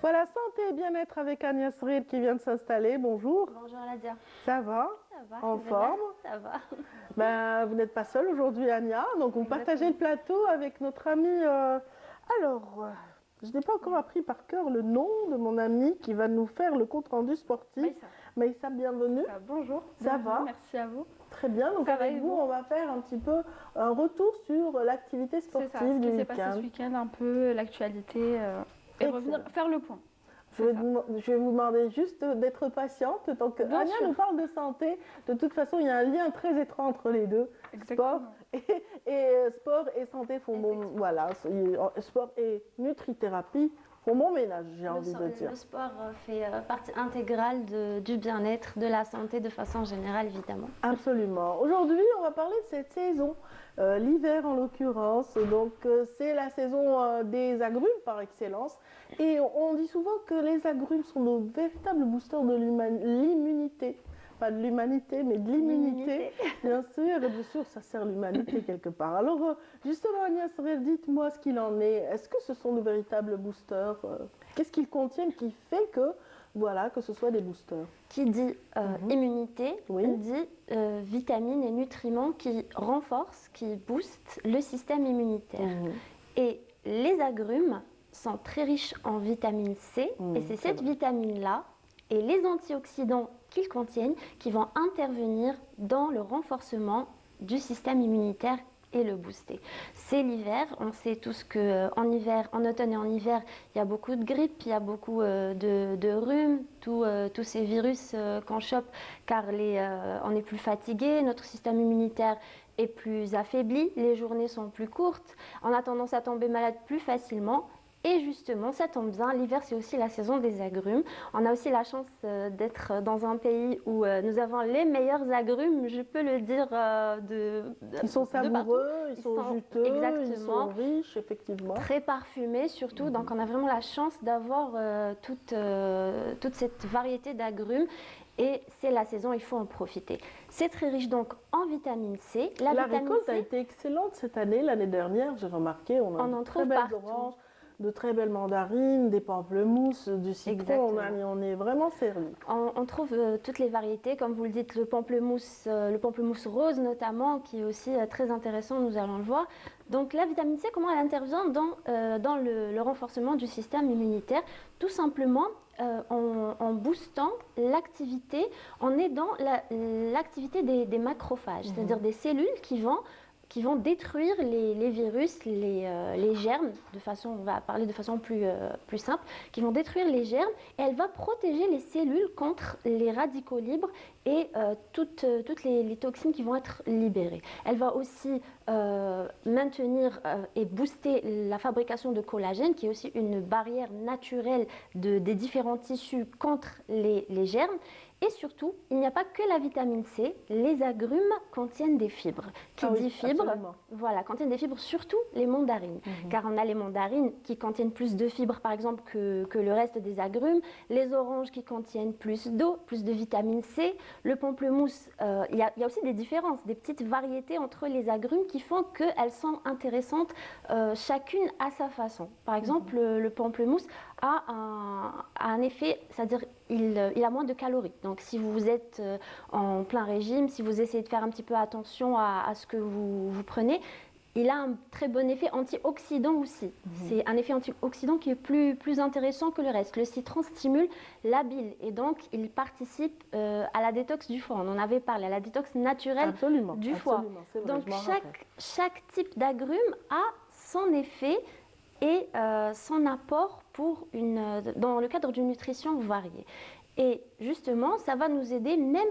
Voilà, santé et bien-être avec Agnès Reed qui vient de s'installer. Bonjour. Bonjour Nadia. Ça va? Ça va, En tu vas forme? bien? Ça va. Ben, vous n'êtes pas seule aujourd'hui, Anya. Donc, vous partagez le plateau avec notre ami. Je n'ai pas encore appris par cœur le nom de mon ami qui va nous faire le compte-rendu sportif. Maïssa. Maïssa, bienvenue. Bonjour. Ça Bonjour, va? merci à vous. Très bien. Donc, Ça va avec et vous, vous on va faire un petit peu un retour sur l'activité C'est ça, sportive ce du qui s'est passé ce week-end. week-end, un peu l'actualité et Excellent. faire le point. Je vais vous demander juste d'être patiente tant que Bien Anya sûr. nous parle de santé. De toute façon, il y a un lien très étroit entre les deux. Exactement. Sport et santé font bon. Voilà, sport et nutrithérapie font bon ménage, j'ai envie de dire. Le sport fait partie intégrale du bien-être, de la santé de façon générale, évidemment. Absolument. Aujourd'hui, on va parler de cette saison, l'hiver en l'occurrence. Donc, c'est la saison des agrumes par excellence. Et on dit souvent que les agrumes sont nos véritables boosters de l'immunité. Pas de l'humanité, mais de l'immunité. Bien sûr, ça sert l'humanité quelque part. Alors, justement, Agnès, dites-moi ce qu'il en est. Est-ce que ce sont de véritables boosters? Qu'est-ce qu'ils contiennent qui fait que, voilà, que ce soit des boosters? Qui dit immunité, Oui. dit vitamines et nutriments qui renforcent, qui boostent le système immunitaire. Et les agrumes sont très riches en vitamine C, et c'est cette vitamine-là et les antioxydants qu'ils contiennent qui vont intervenir dans le renforcement du système immunitaire et le booster. C'est l'hiver, on sait tous qu'en hiver, en automne et en hiver, il y a beaucoup de grippe, il y a beaucoup de rhume, tous ces virus qu'on chope car on est plus fatigué, notre système immunitaire est plus affaibli, les journées sont plus courtes, on a tendance à tomber malade plus facilement. Et justement, ça tombe bien, l'hiver c'est aussi la saison des agrumes. On a aussi la chance d'être dans un pays où nous avons les meilleurs agrumes, je peux le dire ils sont savoureux, ils sont juteux, exactement, ils sont riches, effectivement. Très parfumés surtout, donc on a vraiment la chance d'avoir toute cette variété d'agrumes. Et c'est la saison, il faut en profiter. C'est très riche donc en vitamine C. La récolte a été excellente cette année, l'année dernière, j'ai remarqué. On a de très belles oranges, de très belles mandarines, des pamplemousses, du citron. On est vraiment servi. On trouve toutes les variétés, comme vous le dites, le pamplemousse rose notamment, qui est aussi très intéressant, nous allons le voir. Donc la vitamine C, comment elle intervient dans le renforcement du système immunitaire? Tout simplement en boostant l'activité, en aidant l'activité des macrophages, c'est-à-dire des cellules qui vont détruire les virus, les germes, on va parler de façon plus simple, qui vont détruire les germes, et elle va protéger les cellules contre les radicaux libres et toutes les toxines qui vont être libérées. Elle va aussi maintenir et booster la fabrication de collagène, qui est aussi une barrière naturelle des différents tissus contre les germes. Et surtout, il n'y a pas que la vitamine C, les agrumes contiennent des fibres. Qui dit fibres, voilà, contiennent des fibres, surtout les mandarines. Car on a les mandarines qui contiennent plus de fibres, par exemple, que le reste des agrumes. Les oranges qui contiennent plus d'eau, plus de vitamine C. Le pamplemousse, il y a aussi des différences, des petites variétés entre les agrumes qui font qu'elles sont intéressantes, chacune à sa façon. Par exemple, le pamplemousse a un effet, c'est-à-dire il a moins de calories. Donc si vous êtes en plein régime, si vous essayez de faire un petit peu attention à ce que vous prenez, il a un très bon effet antioxydant aussi. C'est un effet antioxydant qui est plus intéressant que le reste. Le citron stimule la bile et donc il participe à la détox du foie. On en avait parlé, à la détox naturelle du foie. Vrai, donc chaque type d'agrume a son effet et son apport dans le cadre d'une nutrition variée. Et justement, ça va nous aider, même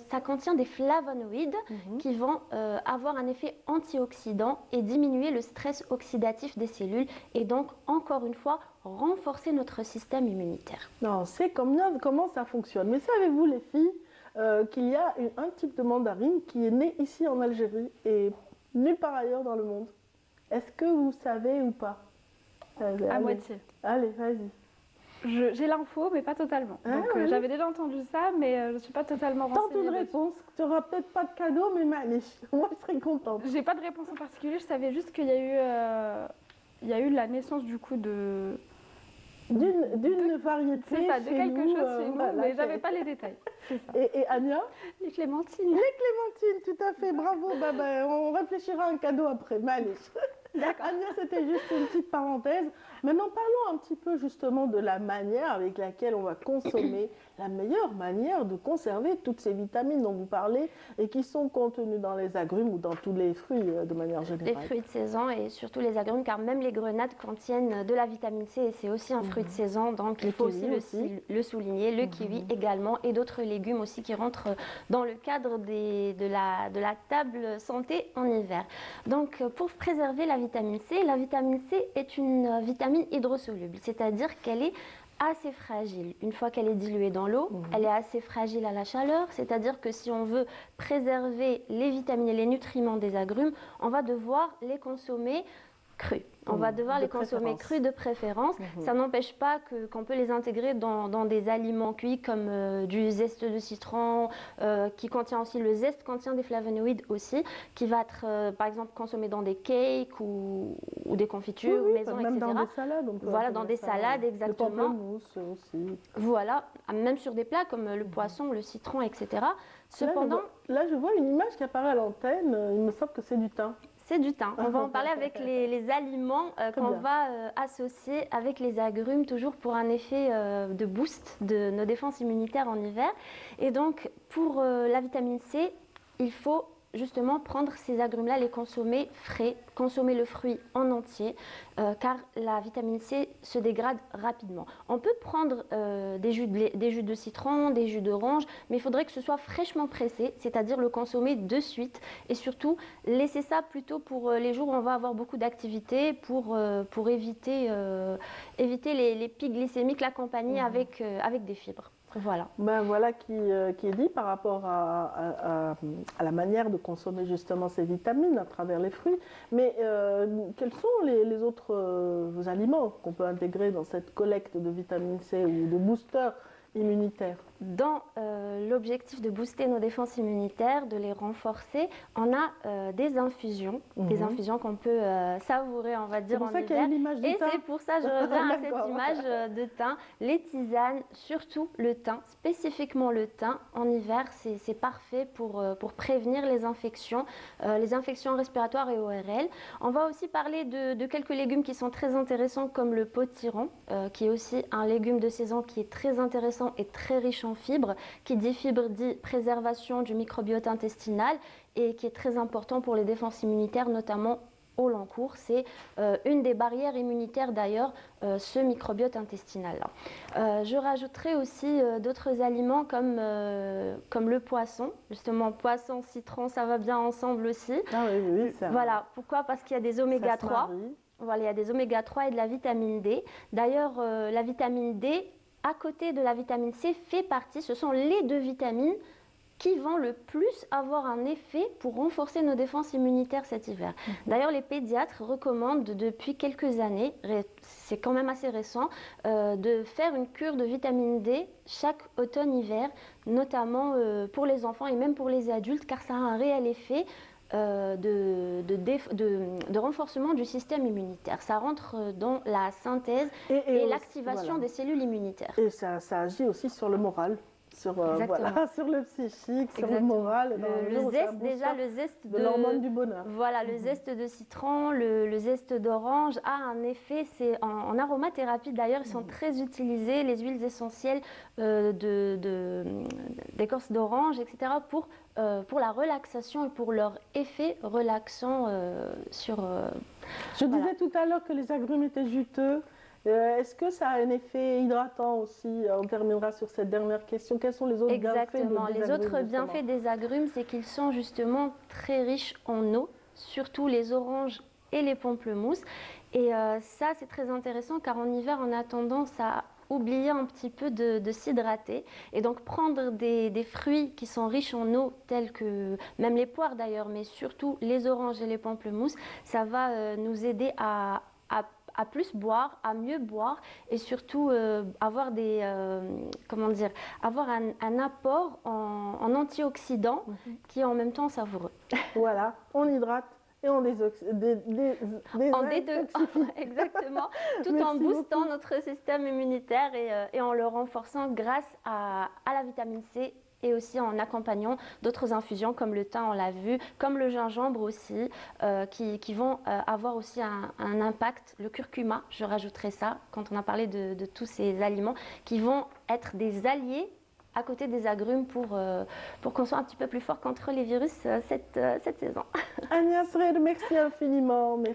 ça contient des flavonoïdes qui vont avoir un effet antioxydant et diminuer le stress oxydatif des cellules et donc, encore une fois, renforcer notre système immunitaire. Non, c'est comment ça fonctionne. Mais savez-vous, les filles, qu'il y a un type de mandarine qui est né ici en Algérie et nulle part ailleurs dans le monde? Est-ce que vous savez ou pas? À moitié. Allez, vas-y. J'ai l'info, mais pas totalement. Ah, Donc oui. j'avais déjà entendu ça, mais je ne suis pas totalement Tente renseignée. une dessus. réponse. Tu n'auras peut-être pas de cadeau, mais Manish, moi je serais contente. J'ai pas de réponse en particulier, je savais juste qu'il y a eu la naissance du coup de... D'une variété. C'est ça, de chez quelque nous, chose chez nous, voilà, mais j'avais pas les détails. C'est ça. Et Anya? Les clémentines. Clémentine, tout à fait, bravo. On réfléchira à un cadeau après, Manish. D'accord. Anya, c'était juste une petite parenthèse. Maintenant, parlons un petit peu justement de la manière avec laquelle on va consommer, la meilleure manière de conserver toutes ces vitamines dont vous parlez et qui sont contenues dans les agrumes ou dans tous les fruits de manière Les générale. fruits de saison et surtout les agrumes, car même les grenades contiennent de la vitamine C et c'est aussi un fruit de saison, donc Le il faut kiwi aussi aussi. le souligner. Le kiwi également et d'autres légumes aussi qui rentrent dans le cadre de la table santé en hiver. Donc pour préserver la vitamine C est une vitamine hydrosoluble, c'est-à-dire qu'elle est assez fragile. Une fois qu'elle est diluée dans l'eau, elle est assez fragile à la chaleur, c'est-à-dire que si on veut préserver les vitamines et les nutriments des agrumes, on va devoir les consommer crus. On va devoir de les consommer préférence. crus de préférence. Ça n'empêche pas qu'on peut les intégrer dans des aliments cuits comme du zeste de citron, qui contient aussi, le zeste contient des flavonoïdes aussi, qui va être par exemple consommé dans des cakes ou des confitures maison, même etc. dans des salades. On peut Voilà, intégrer dans des ça. salades, Le exactement. pamplemousse aussi. Voilà, même sur des plats comme le poisson, le citron, etc. Cependant, Là, je vois une image qui apparaît à l'antenne. Il me semble que c'est du thym. c'est du thym. On va en parler avec les aliments qu'on bien. va associer avec les agrumes, toujours pour un effet de boost de nos défenses immunitaires en hiver. Et donc, pour la vitamine C, il faut justement prendre ces agrumes-là, les consommer frais, consommer le fruit en entier, car la vitamine C se dégrade rapidement. On peut prendre des jus de citron, des jus d'orange, mais il faudrait que ce soit fraîchement pressé, c'est-à-dire le consommer de suite, et surtout laisser ça plutôt pour les jours où on va avoir beaucoup d'activités, pour éviter les pics glycémiques, l'accompagner avec des fibres. Voilà. Voilà qui est dit par rapport à la manière de consommer justement ces vitamines à travers les fruits. Mais quels sont les autres aliments qu'on peut intégrer dans cette collecte de vitamine C ou de booster immunitaire? Dans l'objectif de booster nos défenses immunitaires, de les renforcer, on a des infusions qu'on peut savourer, on va dire, C'est pour en ça qu'il y a hiver. une image du Et thym. c'est pour ça que je reviens à D'accord. cette image de thym. Les tisanes, surtout le thym, spécifiquement le thym, en hiver, c'est parfait pour prévenir les infections respiratoires et ORL. On va aussi parler de quelques légumes qui sont très intéressants, comme le potiron, qui est aussi un légume de saison qui est très intéressant et très riche en fibres. Qui dit fibres dit préservation du microbiote intestinal et qui est très important pour les défenses immunitaires, notamment au long cours. C'est une des barrières immunitaires d'ailleurs, ce microbiote intestinal-là. Je rajouterai aussi d'autres aliments comme le poisson. Justement, poisson, citron, ça va bien ensemble aussi. Ah oui, ça. Voilà, pourquoi? Parce qu'il y a des oméga ça se 3. marie. Voilà, il y a des oméga 3 et de la vitamine D. D'ailleurs, la vitamine D, à côté de la vitamine C, ce sont les deux vitamines qui vont le plus avoir un effet pour renforcer nos défenses immunitaires cet hiver. D'ailleurs, les pédiatres recommandent depuis quelques années, c'est quand même assez récent, de faire une cure de vitamine D chaque automne-hiver, notamment pour les enfants et même pour les adultes, car ça a un réel effet de renforcement du système immunitaire. Ça rentre dans la synthèse et l'activation des cellules immunitaires. Et ça agit aussi sur le moral, sur le psychique, sur le moral. Le zeste de l'hormone du bonheur. Voilà, le zeste de citron, le zeste d'orange a un effet, c'est en aromathérapie d'ailleurs, ils sont très utilisés, les huiles essentielles d'écorce d'orange, etc. pour la relaxation et pour leur effet relaxant sur... Je disais tout à l'heure que les agrumes étaient juteux. Est-ce que ça a un effet hydratant aussi? On terminera sur cette dernière question. Quels sont les autres bienfaits des agrumes? Les autres bienfaits des agrumes, c'est qu'ils sont justement très riches en eau, surtout les oranges et les pamplemousses. Et ça, c'est très intéressant car en hiver, on a tendance à oublier un petit peu de s'hydrater. Et donc prendre des fruits qui sont riches en eau, tels que même les poires d'ailleurs, mais surtout les oranges et les pamplemousses, ça va nous aider à à plus boire, à mieux boire et surtout avoir avoir un apport en antioxydants qui est en même temps savoureux. Voilà, on hydrate et on Exactement, tout en Merci boostant beaucoup. notre système immunitaire et en le renforçant grâce à la vitamine C et aussi en accompagnant d'autres infusions comme le thym, on l'a vu, comme le gingembre aussi, qui vont avoir aussi un impact. Le curcuma, je rajouterai ça, quand on a parlé de tous ces aliments, qui vont être des alliés à côté des agrumes pour qu'on soit un petit peu plus fort contre les virus cette saison. Agnès Red, merci infiniment.